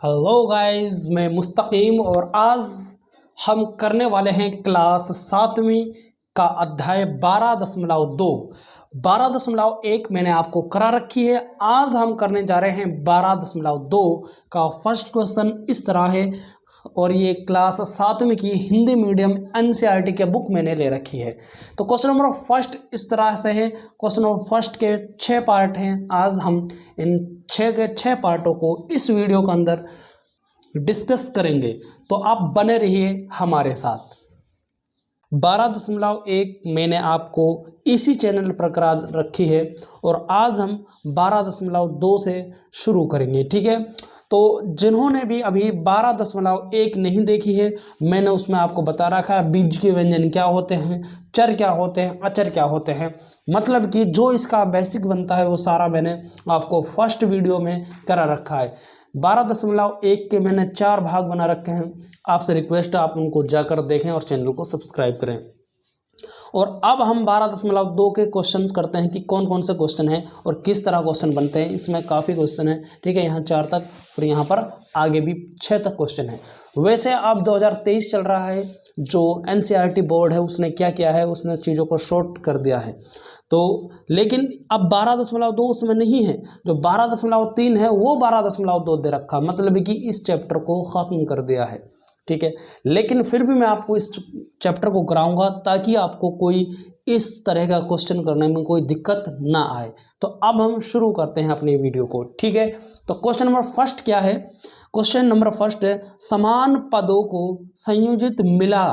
Hello guys, मैं मुस्तकीम और आज हम करने वाले हैं क्लास 7वीं का अध्याय 12.2। 12.1 मैंने आपको करा रखी है। आज हम करने जा रहे हैं 12.2 का फर्स्ट क्वेश्चन। इस तरह है और ये क्लास 7वीं की हिंदी मीडियम एनसीईआरटी के बुक मैंने ले रखी है। तो क्वेश्चन नंबर फर्स्ट इस तरह से है। क्वेश्चन नंबर फर्स्ट के 6 पार्ट हैं। आज हम इन 6 के 6 पार्टों को इस वीडियो के अंदर डिस्कस करेंगे, तो आप बने रहिए हमारे साथ। 12.1 मैंने आपको इसी चैनल पर करा रखी है और आज हम 12.2 से शुरू करेंगे, ठीक है। तो जिन्होंने भी अभी 12.1 नहीं देखी है, मैंने उसमें आपको बता रखा है बीज के व्यंजन क्या होते हैं, चर क्या होते हैं, अचर क्या होते हैं। मतलब कि जो इसका बेसिक बनता है वो सारा मैंने आपको फर्स्ट वीडियो में करा रखा है। 12.1 के मैंने 4 भाग बना रखे हैं। आपसे रिक्वेस्ट है आप उनको जाकर देखें और चैनल को सब्सक्राइब करें। और अब हम 12.2 के क्वेश्चंस करते हैं कि कौन कौन से क्वेश्चन हैं और किस तरह क्वेश्चन बनते हैं। इसमें काफ़ी क्वेश्चन है, ठीक है। यहाँ 4 तक और यहाँ पर आगे भी 6 तक क्वेश्चन है। वैसे अब 2023 चल रहा है, जो एनसीईआरटी बोर्ड है उसने क्या किया है, उसने चीज़ों को शॉर्ट कर दिया है। तो लेकिन अब 12.2 उसमें नहीं है, जो 12.3 है वो 12.2 दे रखा, मतलब कि इस चैप्टर को ख़त्म कर दिया है, ठीक है। लेकिन फिर भी मैं आपको इस चैप्टर को कराऊंगा ताकि आपको कोई इस तरह का क्वेश्चन करने में कोई दिक्कत ना आए। तो अब हम शुरू करते हैं अपनी वीडियो को, ठीक है। तो क्वेश्चन नंबर फर्स्ट क्या है? क्वेश्चन नंबर फर्स्ट है, समान पदों को संयोजित मिला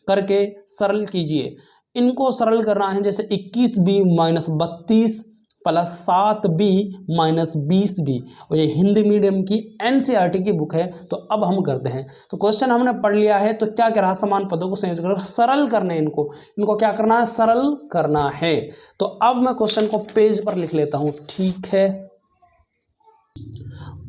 करके सरल कीजिए। इनको सरल करना है, जैसे 21b minus 32 plus 7b minus 20b, और ये हिंदी मीडियम की एनसीईआरटी की बुक है। तो अब हम करते हैं। तो क्वेश्चन हमने पढ़ लिया है, तो क्या कह रहा है, समान पदों को संयोजित कर सरल करने, इनको क्या करना है, सरल करना है। तो अब मैं क्वेश्चन को पेज पर लिख लेता हूं, ठीक है।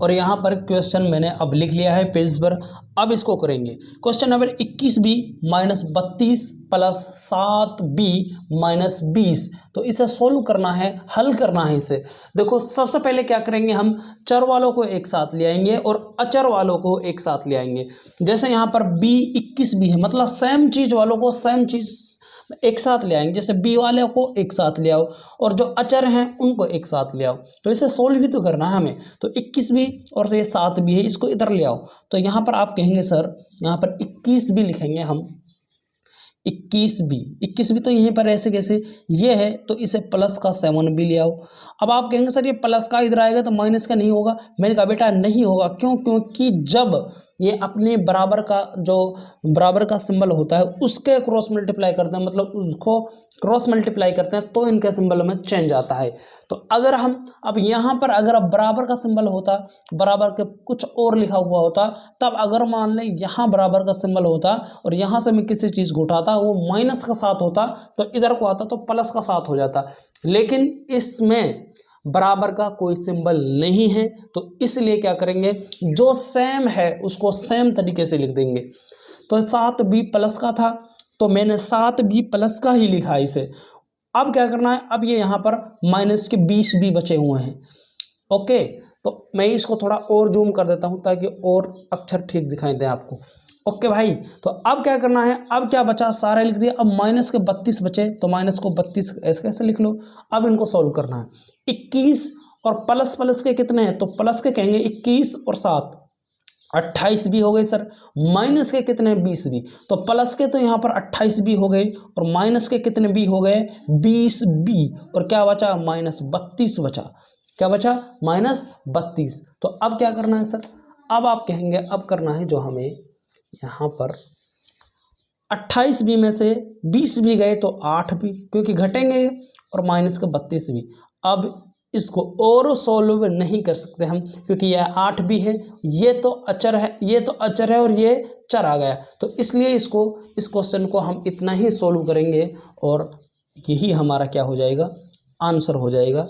और यहाँ पर क्वेश्चन मैंने अब लिख लिया है पेज पर। अब इसको करेंगे। Question number 21b minus 32 plus 7b minus 20। तो इसे सोल्व करना है, हल करना है इसे। देखो सबसे पहले क्या करेंगे, हम चर वालों को एक साथ ले आएंगे और अचर वालों को एक साथ ले आएंगे। जैसे यहाँ पर b 21b है, मतलब सेम चीज वालों को सेम चीज एक साथ ले आएंगे। जैसे बी वाले को एक साथ ले आओ और जो अचर हैं उनको एक साथ ले आओ। तो इसे सोल्व भी तो करना है हमें। तो 21 भी और ये 7 भी है, इसको इधर ले आओ। तो यहाँ पर आप कहेंगे सर, यहाँ पर 21 भी लिखेंगे हम, 21 भी तो यहीं पर ऐसे कैसे ये है, तो इसे प्लस का 7 भी ले आओ। अब आप कहेंगे सर ये प्लस का इधर आएगा तो माइनस का नहीं होगा। मैंने कहा बेटा नहीं होगा, क्यों? क्योंकि जब ये अपने बराबर का, जो बराबर का सिंबल होता है उसके क्रॉस मल्टीप्लाई करते हैं, मतलब उसको क्रॉस मल्टीप्लाई करते हैं, तो इनके सिंबल में चेंज आता है। तो अगर हम अब यहाँ पर अगर अब बराबर का सिंबल होता, बराबर के कुछ और लिखा हुआ होता, तब अगर मान लें यहाँ बराबर का सिंबल होता और यहाँ से मैं किसी चीज़ को उठाता, वो माइनस का 7 होता, तो इधर को आता तो प्लस का 7 हो जाता। लेकिन इसमें बराबर का कोई सिंबल नहीं है, तो इसलिए क्या करेंगे, जो सेम है उसको सेम तरीके से लिख देंगे। तो 7b प्लस का था, तो मैंने 7b प्लस का ही लिखा इसे। अब क्या करना है, अब ये यहाँ पर माइनस के 20 भी बचे हुए हैं, ओके। तो मैं इसको थोड़ा और जूम कर देता हूँ ताकि और अक्षर ठीक दिखाई दे आपको, ओके भाई। तो अब क्या करना है, अब क्या बचा, सारे लिख दिया। अब माइनस के 32 बचे, तो माइनस को 32 ऐसे कैसे लिख लो। अब इनको सॉल्व करना है। 21 और प्लस प्लस के कितने हैं, तो प्लस के कहेंगे 21 और 7 28 भी हो गए सर। माइनस के कितने, 20 भी। तो प्लस के तो यहाँ पर 28 भी हो गए और माइनस के कितने भी हो गए, 20 भी। और क्या बचा, माइनस 32 बचा। क्या बचा, माइनस 32। तो अब क्या करना है सर, अब आप कहेंगे अब करना है जो हमें यहाँ पर 28 भी में से 20 भी गए तो 8 भी, क्योंकि घटेंगे, और माइनस के 32 भी। अब इसको और सोल्व नहीं कर सकते हम, क्योंकि यह 8 भी है, ये तो अचर है, ये तो अचर है और ये चर आ गया। तो इसलिए इस क्वेश्चन को हम इतना ही सोल्व करेंगे और यही हमारा क्या हो जाएगा, आंसर हो जाएगा,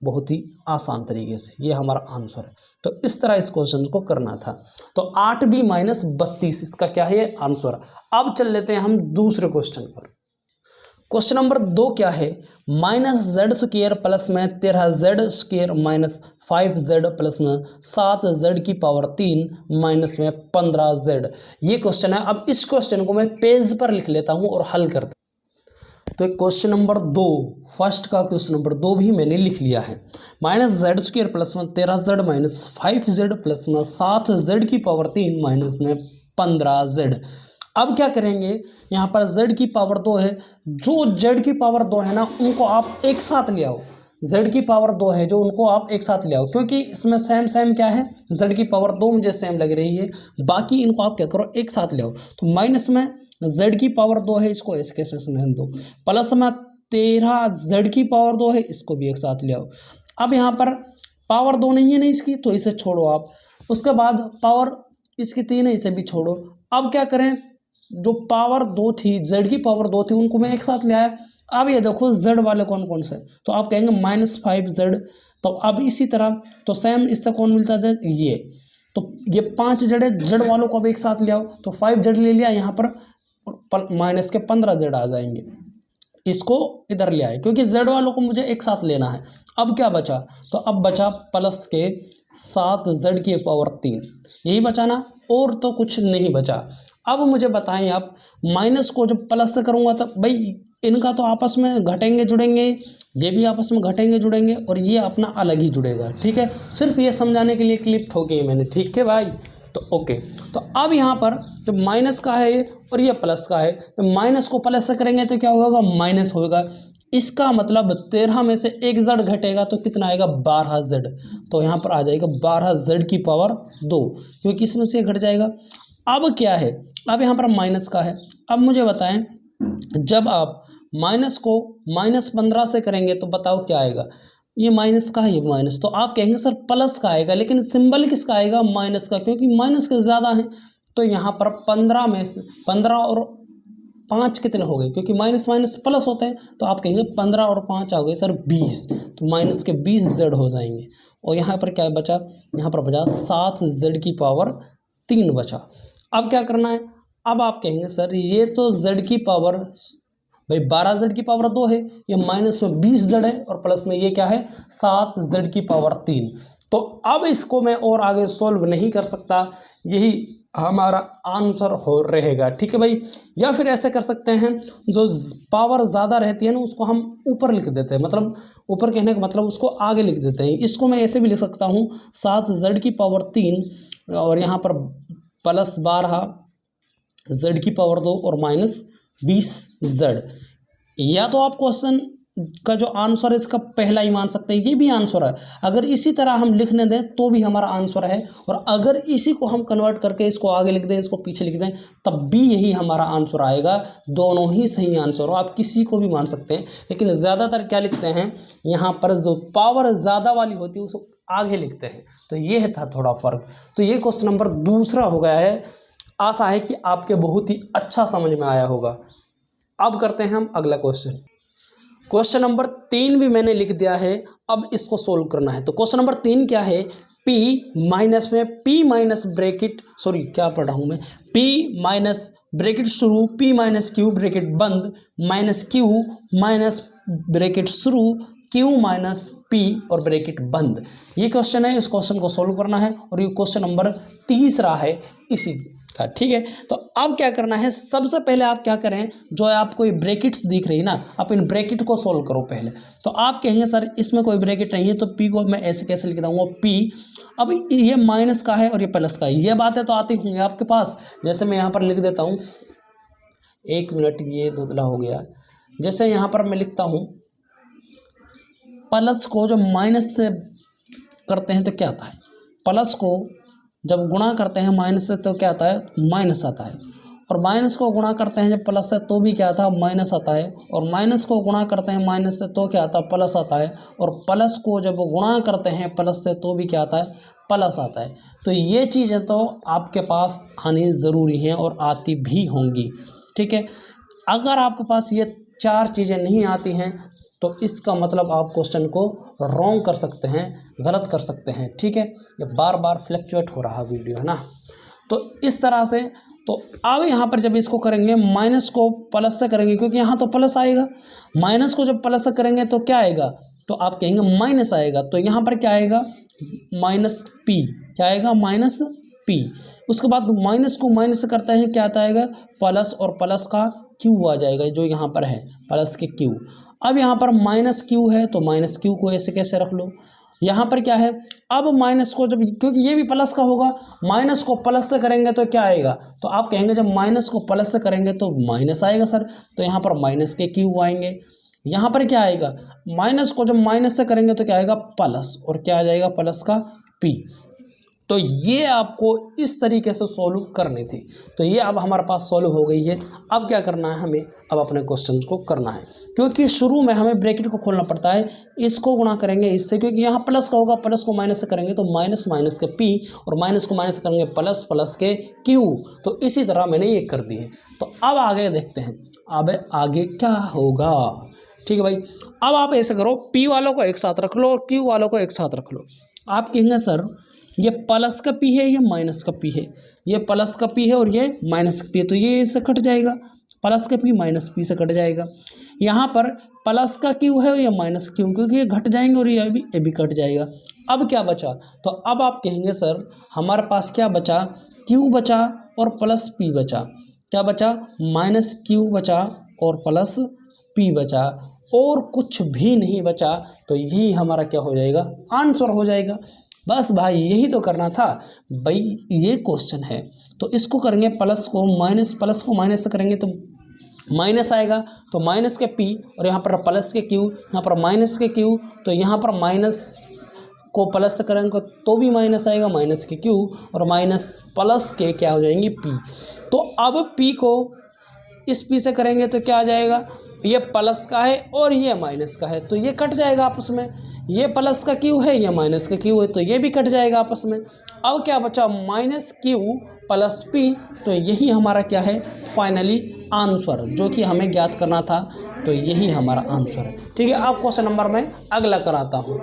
बहुत ही आसान तरीके से। ये हमारा आंसर है। तो इस तरह इस क्वेश्चन को करना था। तो 8b माइनस 32 इसका क्या है, आंसर। अब चल लेते हैं हम दूसरे क्वेश्चन पर। क्वेश्चन नंबर 2 क्या है, -z² प्लस में 13z² माइनस 5z प्लस में 7z³ माइनस में 15z। ये क्वेश्चन है। अब इस क्वेश्चन को मैं पेज पर लिख लेता हूँ और हल करता हूँ। तो क्वेश्चन नंबर 2, फर्स्ट का क्वेश्चन नंबर 2 भी मैंने लिख लिया है। -z² प्लस में 13z माइनस 5z प्लस में 7z³ माइनस में 15z। अब क्या करेंगे, यहाँ पर z² है, जो z² है ना उनको आप एक साथ ले आओ। z² है जो उनको आप एक साथ ले आओ, क्योंकि इसमें सेम क्या है, z² मुझे सेम लग रही है, बाकी इनको आप क्या करो एक साथ ले आओ। तो माइनस में z² है, इसको ऐसे कैसे रहने दो, प्लस में 13z² है, इसको भी एक साथ ले आओ। अब यहाँ पर पावर 2 नहीं है ना इसकी, तो इसे छोड़ो आप। उसके बाद पावर इसकी 3 है, इसे भी छोड़ो। अब क्या करें, जो पावर 2 थी, z² थी, उनको मैं एक साथ ले आया। अब ये देखो z वाले कौन कौन से, तो आप कहेंगे -5z। तो अब इसी तरह तो सेम इससे कौन मिलता है, ये। तो ये 5z है, z वालों को अब एक साथ ले आओ। तो 5z ले लिया यहाँ पर, माइनस के 15z आ जाएंगे, इसको इधर ले आए, क्योंकि z वालों को मुझे एक साथ लेना है। अब क्या बचा, तो अब बचा प्लस के 7z³, यही बचा ना, और तो कुछ नहीं बचा। अब मुझे बताएं आप, माइनस को जब प्लस से करूँगा तो भाई इनका तो आपस में घटेंगे जुड़ेंगे, ये भी आपस में घटेंगे जुड़ेंगे, और ये अपना अलग ही जुड़ेगा। ठीक है, सिर्फ ये समझाने के लिए क्लिप ठोकी है मैंने। ठीक है भाई, तो ओके। तो अब यहाँ पर जब माइनस का है और ये प्लस का है, तो माइनस को प्लस से करेंगे तो क्या होगा, माइनस होगा। इसका मतलब 13 में से एक z घटेगा तो कितना आएगा, 12z। तो यहाँ पर आ जाएगा 12z², क्योंकि इसमें से घट जाएगा। अब क्या है, अब यहाँ पर माइनस का है। अब मुझे बताएं, जब आप माइनस को -15 से करेंगे तो बताओ क्या आएगा, ये माइनस का है, ये माइनस। तो आप कहेंगे सर प्लस का आएगा, लेकिन सिंबल किसका आएगा, माइनस का, क्योंकि माइनस के ज़्यादा है। तो यहाँ पर 15 में से 15 और 5 कितने हो गए, क्योंकि माइनस माइनस प्लस होते हैं। तो आप कहेंगे 15 और 5 आ गए सर 20, तो माइनस के 20z हो जाएंगे। और यहाँ पर क्या बचा, यहाँ पर बचा 7z³ बचा। अब क्या करना है, अब आप कहेंगे सर ये तो z² भाई 12z² है, ये माइनस में 20z है, और प्लस में ये क्या है 7z³। तो अब इसको मैं और आगे सोल्व नहीं कर सकता, यही हमारा आंसर हो रहेगा। ठीक है भाई, या फिर ऐसे कर सकते हैं, जो पावर ज़्यादा रहती है ना उसको हम ऊपर लिख देते हैं, मतलब ऊपर कहने का मतलब उसको आगे लिख देते हैं। इसको मैं ऐसे भी लिख सकता हूँ 7z³ और यहाँ पर प्लस 12z² और माइनस 20z। या तो आप क्वेश्चन का जो आंसर है इसका पहला ही मान सकते हैं, ये भी आंसर है। अगर इसी तरह हम लिखने दें तो भी हमारा आंसर है, और अगर इसी को हम कन्वर्ट करके इसको आगे लिख दें, इसको पीछे लिख दें, तब भी यही हमारा आंसर आएगा। दोनों ही सही आंसर हो, आप किसी को भी मान सकते हैं, लेकिन ज़्यादातर क्या लिखते हैं, यहाँ पर जो पावर ज़्यादा वाली होती है उसको आगे लिखते हैं। तो ये था थोड़ा फ़र्क। तो ये क्वेश्चन नंबर 2 हो गया है। आशा है कि आपके बहुत ही अच्छा समझ में आया होगा। अब करते हैं हम अगला क्वेश्चन। क्वेश्चन नंबर 3 भी मैंने लिख दिया है, अब इसको सोल्व करना है। तो क्वेश्चन नंबर 3 क्या है, p माइनस में p माइनस ब्रैकेट, सॉरी क्या पढ़ रहा हूँ मैं, p माइनस ब्रैकेट शुरू, p माइनस q ब्रैकेट बंद, माइनस q माइनस ब्रैकेट शुरू, q माइनस p और ब्रैकेट बंद। ये क्वेश्चन है, इस क्वेश्चन को सोल्व करना है, और ये क्वेश्चन नंबर 3 है इसी का। ठीक है, तो अब क्या करना है, सबसे पहले आप क्या करें, जो है आपको ये ब्रैकेट्स दिख रही है ना, आप इन ब्रैकेट को सोल्व करो पहले। तो आप कहेंगे सर इसमें कोई ब्रैकेट नहीं है, तो p को मैं ऐसे कैसे लिख दूंगा, p। अब ये माइनस का है और ये प्लस का है, ये बातें तो आती होंगी आपके पास। जैसे मैं यहाँ पर लिख देता हूँ, 1 मिनट, ये धुंधला हो गया। जैसे यहाँ पर मैं लिखता हूँ, प्लस को जब माइनस से करते हैं तो क्या आता है, प्लस को जब गुणा करते हैं माइनस से तो क्या आता है, माइनस आता है। और माइनस को गुणा करते हैं जब प्लस से तो भी क्या आता है, माइनस आता है। और माइनस को गुणा करते हैं माइनस से तो क्या आता है, प्लस आता है। और प्लस को जब गुणा करते हैं प्लस से तो भी क्या आता है, प्लस आता है। तो ये चीज़ें तो आपके पास आनी ज़रूरी हैं और आती भी होंगी। ठीक है, अगर आपके पास ये 4 चीज़ें नहीं आती हैं तो इसका मतलब आप क्वेश्चन को रॉन्ग कर सकते हैं, गलत कर सकते हैं। ठीक है, ये बार बार फ्लक्चुएट हो रहा वीडियो है ना। तो इस तरह से तो अब यहाँ पर जब इसको करेंगे माइनस को प्लस से करेंगे, क्योंकि यहाँ तो प्लस आएगा, माइनस को जब प्लस से करेंगे तो क्या आएगा, तो आप कहेंगे माइनस आएगा। तो यहाँ पर क्या आएगा, माइनस पी, क्या आएगा, माइनस पी। उसके बाद माइनस को माइनस से करते हैं, क्या आता आएगा, प्लस, और प्लस का क्यू आ जाएगा, जो यहाँ पर है प्लस के क्यू। अब यहाँ पर माइनस क्यू है तो माइनस क्यू को ऐसे कैसे रख लो। यहाँ पर क्या है, अब माइनस को जब, क्योंकि ये भी प्लस का होगा, माइनस को प्लस से करेंगे तो क्या आएगा, तो आप कहेंगे जब माइनस को प्लस से करेंगे तो माइनस आएगा सर, तो यहाँ पर माइनस के क्यू आएंगे। यहाँ पर क्या आएगा, माइनस को जब माइनस से करेंगे तो क्या आएगा, प्लस, और क्या आ जाएगा, प्लस का पी। तो ये आपको इस तरीके से सॉल्व करनी थी। तो ये अब हमारे पास सॉल्व हो गई है। अब क्या करना है हमें, अब अपने क्वेश्चन को करना है, क्योंकि शुरू में हमें ब्रैकेट को खोलना पड़ता है, इसको गुणा करेंगे इससे, क्योंकि यहाँ प्लस का होगा, प्लस को माइनस से करेंगे तो माइनस, माइनस के पी, और माइनस को माइनस से करेंगे प्लस, प्लस के क्यू। तो इसी तरह मैंने ये कर दी है। तो अब आगे देखते हैं, अब आगे क्या होगा। ठीक है भाई, अब आप ऐसे करो, पी वालों को एक साथ रख लो और क्यू वालों को एक साथ रख लो। आप कहेंगे सर ये प्लस का पी है, ये माइनस का पी है, ये प्लस का पी है और ये माइनस का पी है, तो ये इससे कट जाएगा, प्लस का पी माइनस पी से कट जाएगा। यहाँ पर प्लस का क्यू है और ये माइनस क्यू, क्योंकि ये घट जाएंगे और ये भी कट जाएगा। अब क्या बचा, तो अब आप कहेंगे सर हमारे पास क्या बचा, क्यू बचा और प्लस पी बचा। क्या बचा, माइनस क्यू बचा और प्लस पी बचा, और कुछ भी नहीं बचा। तो यही हमारा क्या हो जाएगा, आंसर हो जाएगा। बस भाई यही तो करना था भाई, ये क्वेश्चन है। तो इसको करेंगे प्लस को माइनस, प्लस को माइनस से करेंगे तो माइनस आएगा, तो माइनस के पी, और यहाँ पर प्लस के क्यू, यहाँ पर माइनस के क्यू, तो यहाँ पर माइनस को प्लस से करेंगे तो भी माइनस आएगा, माइनस के क्यू, और माइनस प्लस के क्या हो जाएंगे, पी। तो अब पी को इस पी से करेंगे तो क्या आ जाएगा, ये प्लस का है और ये माइनस का है, तो ये कट जाएगा आपस में। ये प्लस का क्यू है, ये माइनस का क्यू है, तो ये भी कट जाएगा आपस में। अब क्या बचा, माइनस क्यू प्लस पी। तो यही हमारा क्या है, फाइनली आंसर, जो कि हमें ज्ञात करना था। तो यही हमारा आंसर है। ठीक है, अब क्वेश्चन नंबर मैं अगला कराता हूँ,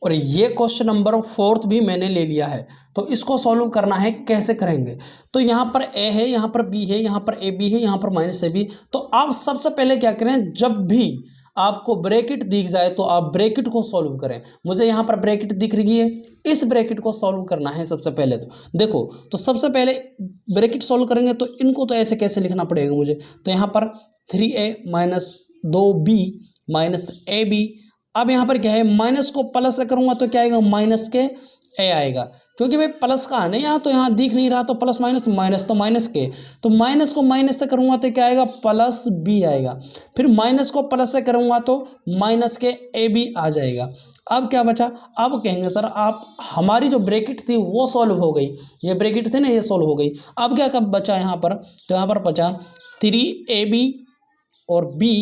और ये क्वेश्चन नंबर 4 भी मैंने ले लिया है। तो इसको सॉल्व करना है, कैसे करेंगे। तो यहाँ पर ए है, यहाँ पर बी है, यहाँ पर ए बी है, यहाँ पर माइनस ए बी। तो आप सबसे पहले क्या करें, जब भी आपको ब्रैकेट दिख जाए तो आप ब्रैकेट को सॉल्व करें। मुझे यहाँ पर ब्रैकेट दिख रही है, इस ब्रैकेट को सॉल्व करना है सबसे पहले। तो देखो, तो सबसे पहले ब्रैकेट सॉल्व करेंगे तो इनको तो ऐसे कैसे लिखना पड़ेगा मुझे। तो यहाँ पर 3a minus 2b minus A B. अब यहाँ पर क्या है, माइनस को प्लस से करूँगा तो क्या आएगा, माइनस के ए आएगा, क्योंकि भाई प्लस का है ना यहाँ, तो यहाँ दिख नहीं रहा, तो प्लस माइनस, माइनस तो माइनस के, तो माइनस को माइनस से करूँगा तो क्या आएगा, प्लस बी आएगा। फिर माइनस को प्लस से करूँगा तो माइनस के ए बी आ जाएगा। अब क्या बचा, अब कहेंगे सर आप हमारी जो ब्रैकेट थी वो सॉल्व हो गई, ये ब्रैकेट थी ना, ये सॉल्व हो गई। अब क्या कब बचा यहाँ पर, तो यहाँ पर बचा 3ab और b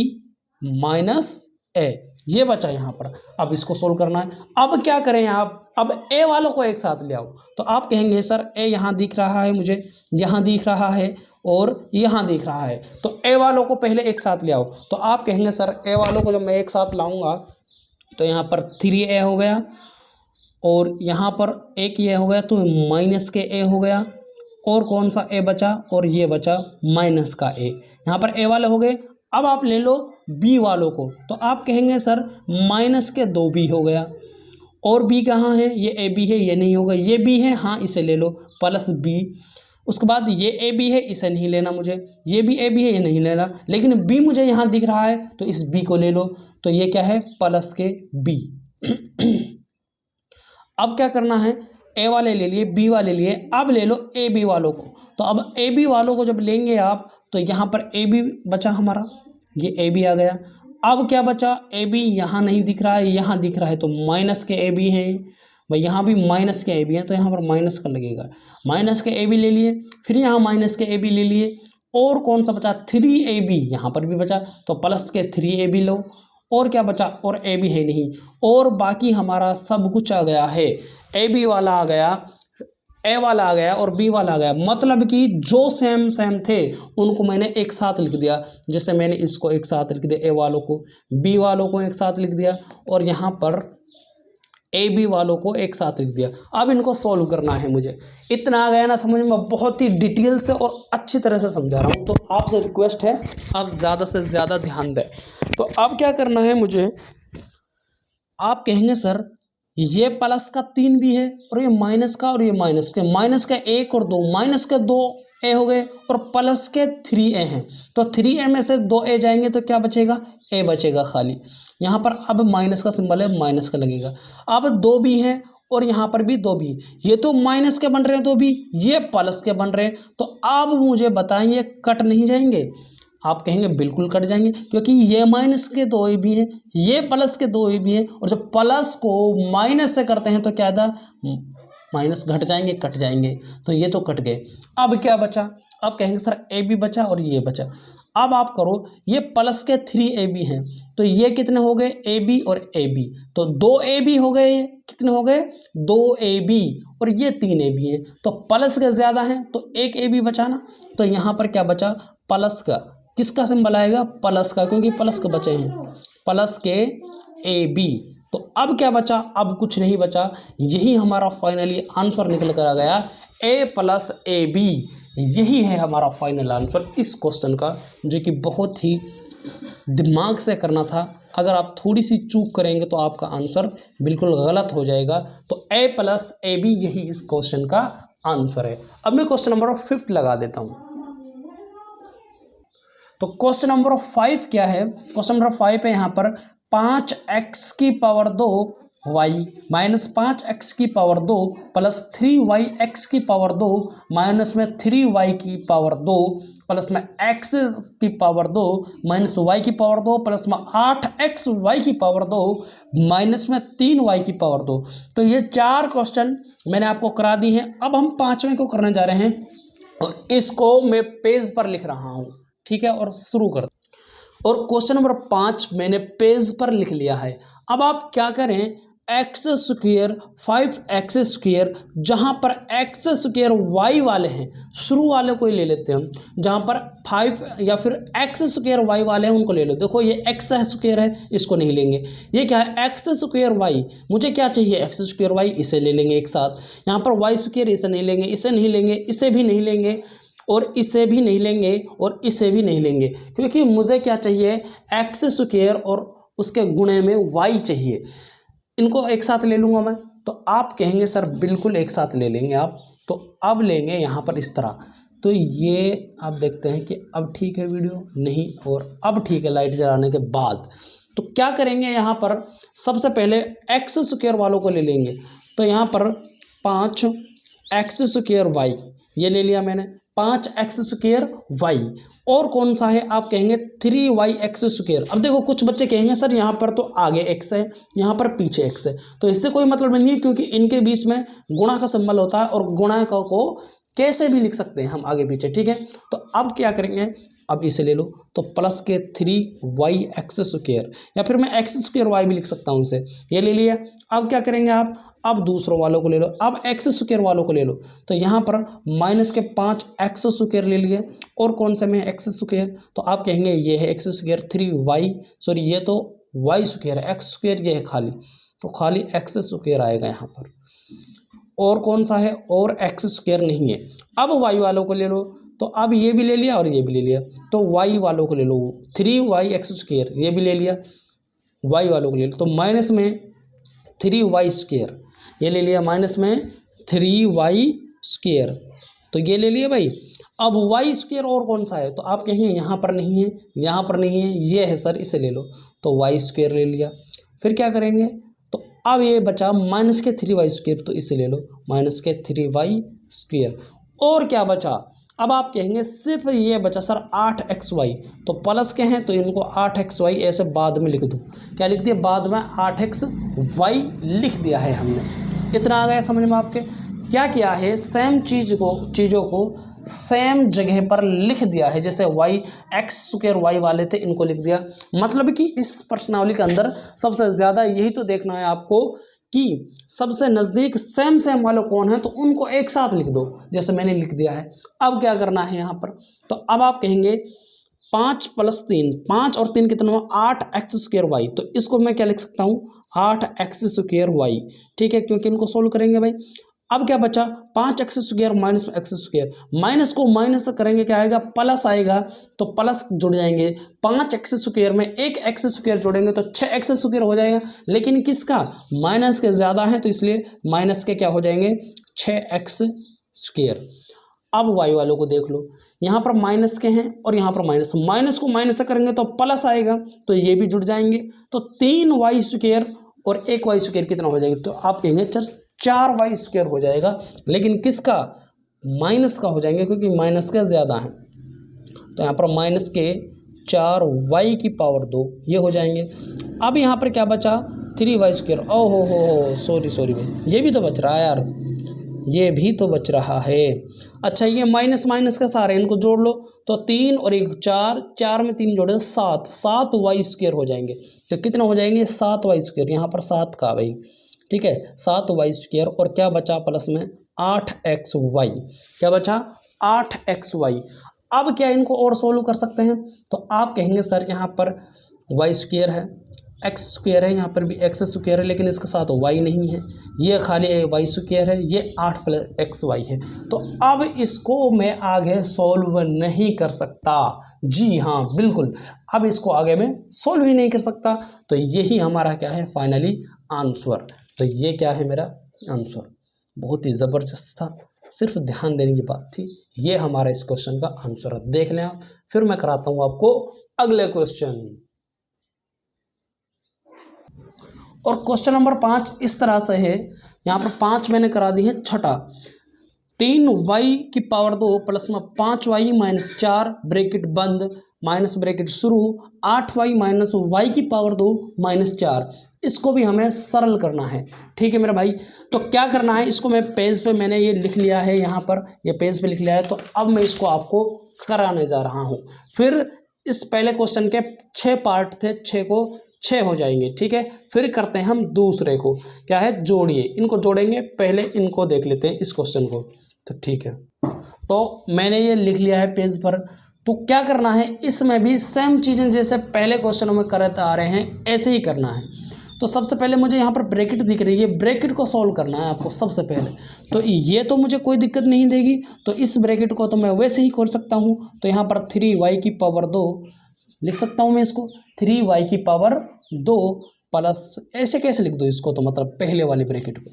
माइनस ए, ये बचा यहाँ पर। अब इसको सोल्व करना है। अब क्या करें आप, अब ए वालों को एक साथ ले आओ। तो आप कहेंगे सर ए यहाँ दिख रहा है मुझे, यहाँ दिख रहा है और यहाँ दिख रहा है, तो ए वालों को पहले एक साथ ले आओ। तो आप कहेंगे सर ए वालों को जब मैं एक साथ लाऊंगा तो यहाँ पर 3a हो गया और यहाँ पर एक ये हो गया, तो माइनस के ए हो गया, और कौन सा ए बचा, और ये बचा माइनस का ए। यहाँ पर ए वाले हो गए। अब आप ले लो बी वालों को, तो आप कहेंगे सर माइनस के 2b हो गया, और b कहाँ है, ये ए बी है, ये नहीं होगा, ये b है, हाँ इसे ले लो, प्लस b। उसके बाद ये ए बी है, इसे नहीं लेना मुझे, ये भी ए बी है, ये नहीं लेना, लेकिन b मुझे यहाँ दिख रहा है तो इस b को ले लो। तो ये क्या है, प्लस के b। अब क्या करना है, ए वाले ले लिए, बी वाले लिए, अब ले लो ए बी वालों को। तो अब ए बी वालों को जब लेंगे आप, तो यहाँ पर ए बी बचा हमारा, ये ए बी आ गया। अब क्या बचा, ए बी यहाँ नहीं दिख रहा है, यहाँ दिख रहा है, तो माइनस के ए बी है भाई, यहाँ भी माइनस के ए बी है, तो यहाँ पर माइनस का लगेगा, माइनस के ए बी ले लिए, फिर यहाँ माइनस के ए बी ले लिए, और कौन सा बचा, 3ab, यहाँ पर भी बचा, तो प्लस के 3ab लो, और क्या बचा, और ए बी है नहीं, और बाकी हमारा सब कुछ आ गया है। ए बी वाला आ गया, ए वाला आ गया और बी वाला आ गया, मतलब कि जो सेम सेम थे उनको मैंने एक साथ लिख दिया। जैसे मैंने इसको एक साथ लिख दिया, ए वालों को, बी वालों को एक साथ लिख दिया, और यहाँ पर ए बी वालों को एक साथ लिख दिया। अब इनको सॉल्व करना है मुझे। इतना आ गया ना समझ में, बहुत ही डिटेल से और अच्छी तरह से समझा रहा हूँ, तो आपसे रिक्वेस्ट है आप ज़्यादा से ज़्यादा ध्यान दें। तो अब क्या करना है मुझे, आप कहेंगे सर ये प्लस का 3 भी है और ये माइनस का, और ये माइनस का 1 और 2, माइनस के 2 ए हो गए और प्लस के 3 ए हैं, तो 3 ए में से 2 ए जाएंगे तो क्या बचेगा, ए बचेगा खाली। यहाँ पर अब माइनस का सिंबल है, माइनस का लगेगा। अब 2 भी हैं और यहाँ पर भी 2 भी, ये तो माइनस के बन रहे हैं 2 भी, ये प्लस के बन रहे हैं, तो अब मुझे बताइए कट नहीं जाएंगे। आप कहेंगे बिल्कुल कट जाएंगे, क्योंकि ये माइनस के 2 ए भी हैं, ये प्लस के 2 ए भी हैं, और जब प्लस को माइनस से करते हैं तो क्या था, माइनस घट जाएंगे, कट जाएंगे, तो ये तो कट गए। अब क्या बचा, अब कहेंगे सर ए बी बचा और ये बचा। अब आप करो, ये प्लस के 3 ए बी हैं, तो ये कितने हो गए, ए बी और ए बी, तो 2 ए बी हो गए, कितने हो गए, 2 ए बी, और ये 3 ए बी हैं, तो प्लस के ज़्यादा हैं तो 1 ए बी बचा ना, तो यहाँ पर क्या बचा, प्लस का, किसका सिंबल आएगा, प्लस का, क्योंकि प्लस के बचे हैं, प्लस के ए बी। तो अब क्या बचा, अब कुछ नहीं बचा, यही हमारा फाइनली आंसर निकल कर आ गया, ए प्लस ए बी, यही है हमारा फाइनल आंसर इस क्वेश्चन का, जो कि बहुत ही दिमाग से करना था। अगर आप थोड़ी सी चूक करेंगे तो आपका आंसर बिल्कुल गलत हो जाएगा। तो ए प्लस ए बी यही इस क्वेश्चन का आंसर है। अब मैं क्वेश्चन नंबर 5 लगा देता हूँ। तो क्वेश्चन नंबर 5 क्या है, क्वेश्चन नंबर 5 है यहाँ पर 5x की पावर 2 y माइनस 5x की पावर 2 प्लस 3yx की पावर 2 माइनस में 3y की पावर 2 प्लस में x की पावर 2 माइनस y की पावर 2 प्लस में 8xy की पावर 2 माइनस में 3y की पावर 2। तो ये 4 क्वेश्चन मैंने आपको करा दी हैं। अब हम 5वें को करने जा रहे हैं और इसको मैं पेज पर लिख रहा हूँ, ठीक है, और शुरू कर। और क्वेश्चन नंबर 5 मैंने पेज पर लिख लिया है। अब आप क्या करें, एक्स स्क्वायर 5x स्क्वायर, जहाँ पर एक्स स्क्वायर वाई वाले हैं, शुरू वाले को ही ले लेते हैं हम, जहाँ पर 5 या फिर एक्स स्क्वायर वाई वाले हैं उनको ले लो। देखो ये एक्स स्क्वायर है, इसको नहीं लेंगे। ये क्या है, एक्स स्क्वायर वाई, मुझे क्या चाहिए, एक्स स्क्वायर वाई, इसे ले लेंगे एक साथ। यहाँ पर वाई स्क्वायर, इसे नहीं लेंगे, इसे नहीं लेंगे, इसे भी नहीं लेंगे, और इसे भी नहीं लेंगे, और इसे भी नहीं लेंगे, क्योंकि मुझे क्या चाहिए, एक्स स्क्वायर और उसके गुणे में वाई चाहिए। इनको एक साथ ले लूँगा मैं। तो आप कहेंगे सर बिल्कुल एक साथ ले लेंगे आप। तो अब लेंगे यहाँ पर इस तरह। तो ये आप देखते हैं कि अब ठीक है वीडियो, नहीं, और अब ठीक है लाइट जलाने के बाद। तो क्या करेंगे, यहाँ पर सबसे पहले एक्स स्क्वायर वालों को ले लेंगे। तो यहाँ पर 5x स्क्वायर वाई, ये ले लिया मैंने, 5x स्क्वायर वाई, और कौन सा है, आप कहेंगे 3yx स्क्वायर। अब देखो कुछ बच्चे कहेंगे सर यहाँ पर तो आगे x है, यहाँ पर पीछे x है, तो इससे कोई मतलब नहीं है, क्योंकि इनके बीच में गुणा का सिंबल होता है, और गुणा को कैसे भी लिख सकते हैं हम आगे पीछे, ठीक है। तो अब क्या करेंगे, अब इसे ले लो, तो प्लस के 3yx स्क्वायर, या फिर मैं x स्क्वायर वाई भी लिख सकता हूँ इसे, ये ले लिया। अब क्या करेंगे आप, अब दूसरों वालों को ले लो, अब x स्क्वायर वालों को ले लो। तो यहाँ पर माइनस के 5x स्क्वायर ले लिए, और कौन से में x स्क्वायर, तो आप कहेंगे ये है x स्क्वायर, 3y, सॉरी ये तो y स्क्वायर है, x स्क्वायर ये है खाली, तो खाली x स्क्वायर आएगा यहाँ पर, और कौन सा है, और x स्क्वायर नहीं है। अब y वालों को ले लो, तो अब ये भी ले लिया और ये भी ले लिया, तो y वालों को ले लो, 3yx स्क्वायर, ये भी ले लिया, y वालों को ले लो, तो माइनस में 3y स्क्वायर, ये ले लिया, माइनस में 3y स्क्वायर, तो ये ले लिया भाई। अब y स्क्वायर और कौन सा है, तो आप कहेंगे यहाँ पर नहीं है, यहाँ पर नहीं है, ये है सर, इसे ले लो, तो y स्क्वायर ले लिया। फिर क्या करेंगे, तो अब ये बचा माइनस के 3y स्क्वायर, तो इसे ले लो, माइनस के 3y स्क्वायर। और क्या बचा, अब आप कहेंगे सिर्फ ये बचा सर 8xy, तो प्लस के हैं तो इनको 8xy ऐसे बाद में लिख दूँ, क्या लिख दिया, बाद में 8xy लिख दिया है हमने। इतना आ गया समझ में आपके। क्या किया है, सेम चीज़ों को सेम जगह पर लिख दिया है, जैसे y x स्क्वायर y वाले थे, इनको लिख दिया। मतलब कि इस प्रश्नावली के अंदर सबसे ज़्यादा यही तो देखना है आपको कि सबसे नज़दीक सेम वाले कौन है, तो उनको एक साथ लिख दो, जैसे मैंने लिख दिया है। अब क्या करना है यहाँ पर, तो अब आप कहेंगे 5 + 3, 5 और 3 कितना हुआ, 8x स्क्वायर वाई, तो इसको मैं क्या लिख सकता हूँ, 8x²y, ठीक है, क्योंकि इनको सोल्व करेंगे भाई। अब क्या बचा 5x² माइनस x², माइनस को माइनस करेंगे क्या आएगा, प्लस आएगा, तो प्लस जुड़ जाएंगे। 5x² में एक x² जोड़ेंगे तो 6x² हो जाएगा, लेकिन किसका, माइनस के ज़्यादा है तो इसलिए माइनस के क्या हो जाएंगे, 6x²। अब वाई वालों को देख लो, यहाँ पर माइनस के हैं और यहाँ पर माइनस, माइनस को माइनस से करेंगे तो प्लस आएगा, तो ये भी जुड़ जाएंगे, तो 3y² और 1y² कितना हो जाएगा, तो आप कहेंगे 4y² हो जाएगा, लेकिन किसका, माइनस का हो जाएंगे, क्योंकि माइनस के ज़्यादा है। तो यहाँ पर माइनस के 4y² ये हो जाएंगे। अब यहाँ पर क्या बचा 3y², ओहो हो सॉरी भाई, ये भी तो बच रहा है यार, ये भी तो बच रहा है। अच्छा, ये माइनस माइनस का सारे इनको जोड़ लो, तो 3 और 1 4, 4 में 3 जोड़े 7y² हो जाएंगे, तो कितना हो जाएंगे 7y², यहाँ पर 7 का भाई, ठीक है, 7y² और क्या बचा प्लस में 8xy, क्या बचा 8xy। अब क्या इनको और सोल्व कर सकते हैं, तो आप कहेंगे सर यहाँ पर y² है, x² है, यहाँ पर भी x² है, लेकिन इसके साथ y नहीं है, ये खाली y² है, ये 8 + xy है, तो अब इसको मैं आगे सोल्व नहीं कर सकता। जी हाँ बिल्कुल, अब इसको आगे मैं सोल्व ही नहीं कर सकता, तो यही हमारा क्या है फाइनली आंसर। तो ये क्या है मेरा आंसर, बहुत ही ज़बरदस्त था, सिर्फ ध्यान देने की बात थी। ये हमारा इस क्वेश्चन का आंसर है, देख लें आप। फिर मैं कराता हूँ आपको अगले क्वेश्चन। और क्वेश्चन नंबर 5 इस तरह से है, यहाँ पर 5 मैंने करा दी है, छठा 3y² प्लस में 5y - 4 ब्रैकेट बंद माइनस ब्रैकेट शुरू 8y - y² - 4, इसको भी हमें सरल करना है, ठीक है मेरे भाई। तो क्या करना है, इसको मैं पेज पे मैंने ये लिख लिया है, यहाँ पर ये पेज पे लिख लिया है, तो अब मैं इसको आपको कराने जा रहा हूँ। फिर इस पहले क्वेश्चन के 6 पार्ट थे, 6 को 6 हो जाएंगे, ठीक है। फिर करते हैं हम दूसरे को, क्या है जोड़िए, इनको जोड़ेंगे, पहले इनको देख लेते हैं इस क्वेश्चन को, तो ठीक है। तो मैंने ये लिख लिया है पेज पर, तो क्या करना है, इसमें भी सेम चीज़ें जैसे पहले क्वेश्चनों में करते आ रहे हैं ऐसे ही करना है। तो सबसे पहले मुझे यहाँ पर ब्रैकेट दिख रही है, ब्रैकेट को सॉल्व करना है आपको सबसे पहले। तो ये तो मुझे कोई दिक्कत नहीं देगी, तो इस ब्रैकेट को तो मैं वैसे ही खोल सकता हूँ। तो यहाँ पर 3y² लिख सकता हूँ मैं इसको, 3y² प्लस, ऐसे कैसे लिख दो इसको, तो मतलब पहले वाली ब्रैकेट को।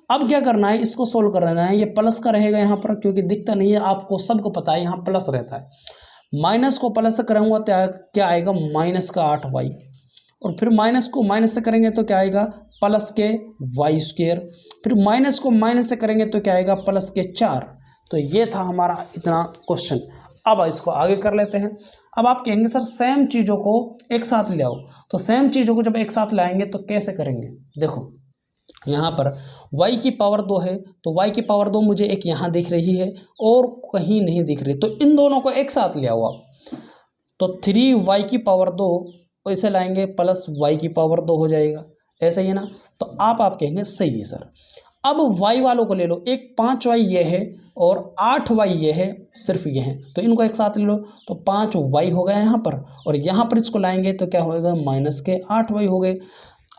अब क्या करना है, इसको सोल्व करना है, ये प्लस का रहेगा यहाँ पर, क्योंकि दिखता नहीं है आपको, सबको पता है यहाँ प्लस रहता है। माइनस को प्लस से करूँगा तो क्या आएगा, माइनस का 8y, और फिर माइनस को माइनस से करेंगे तो क्या आएगा, प्लस के y², फिर माइनस को माइनस से करेंगे तो क्या आएगा, प्लस के 4। तो ये था हमारा इतना क्वेश्चन। अब इसको आगे कर लेते हैं। अब आप कहेंगे सर सेम चीज़ों को एक साथ ले आओ, तो सेम चीज़ों को जब एक साथ लाएंगे तो कैसे करेंगे, देखो यहाँ पर y² है, तो y² मुझे एक यहाँ दिख रही है और कहीं नहीं दिख रही, तो इन दोनों को एक साथ ले आओ आप। तो 3y² ऐसे लाएंगे प्लस y² हो जाएगा, ऐसा ही है ना। तो आप कहेंगे सही है सर। अब y वालों को ले लो, एक 5y ये है और 8y ये है, सिर्फ ये है, तो इनको एक साथ ले लो, तो 5y हो गया यहाँ पर, और यहाँ पर इसको लाएंगे तो क्या होएगा, माइनस के 8y हो गए।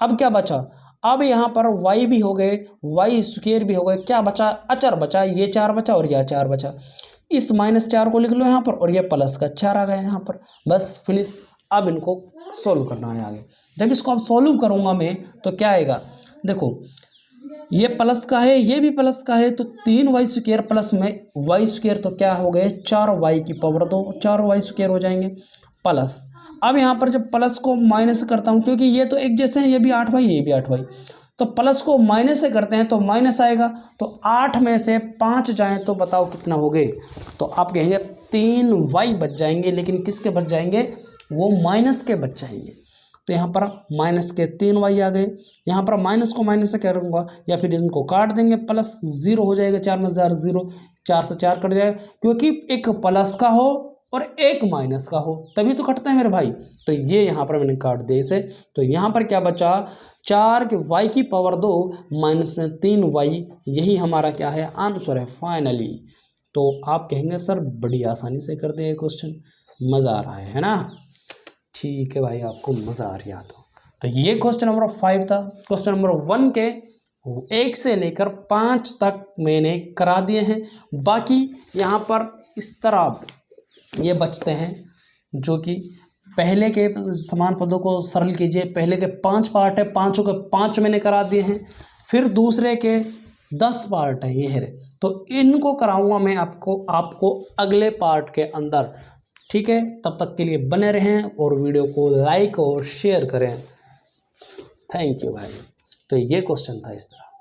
अब क्या बचा, अब यहाँ पर y भी हो गए, y² भी हो गए, क्या बचा, अचर बचा, ये 4 बचा और यह 4 बचा। इस -4 को लिख लो यहाँ पर, और ये प्लस का 4 आ गया यहाँ पर, बस फिनिश। अब इनको सोल्व करना है आगे। जब इसको अब सोल्व करूँगा मैं तो क्या आएगा, देखो ये प्लस का है, ये भी प्लस का है, तो 3y² प्लस में y², तो क्या हो गए 4y², 4y² हो जाएंगे प्लस। अब यहाँ पर जब प्लस को माइनस करता हूँ, क्योंकि ये तो एक जैसे हैं, ये भी 8y ये भी 8y, तो प्लस को माइनस से करते हैं तो माइनस आएगा, तो 8 में से 5 जाएँ तो बताओ कितना हो गए, तो आप कहेंगे 3y बच जाएंगे, लेकिन किसके बच जाएंगे, वो माइनस के बच जाएंगे। तो यहाँ पर माइनस के 3y आ गए, यहाँ पर माइनस को माइनस से करूँगा या फिर इनको काट देंगे, प्लस 0 हो जाएगा, 4 में 4 0, 4 से 4 कट जाएगा, क्योंकि एक प्लस का हो और एक माइनस का हो तभी तो कटता है मेरे भाई। तो ये यहाँ पर मैंने काट दिया इसे, तो यहाँ पर क्या बचा, 4y² माइनस में 3y, यही हमारा क्या है आंसर है फाइनली। तो आप कहेंगे सर बड़ी आसानी से कर दिया क्वेश्चन, मज़ा आ रहा है ना। ठीक है भाई, आपको मज़ा आ रहा तो तो ये क्वेश्चन नंबर 5 था। क्वेश्चन नंबर 1 के 1 से लेकर 5 तक मैंने करा दिए हैं। बाकी यहाँ पर इस तरह ये बचते हैं जो कि पहले के समान पदों को सरल कीजिए। पहले के 5 पार्ट है, पाँचों के 5 मैंने करा दिए हैं। फिर दूसरे के 10 पार्ट है, ये है। तो इनको कराऊंगा मैं आपको अगले पार्ट के अंदर। ठीक है, तब तक के लिए बने रहें और वीडियो को लाइक और शेयर करें। थैंक यू भाई। तो ये क्वेश्चन था इस तरह।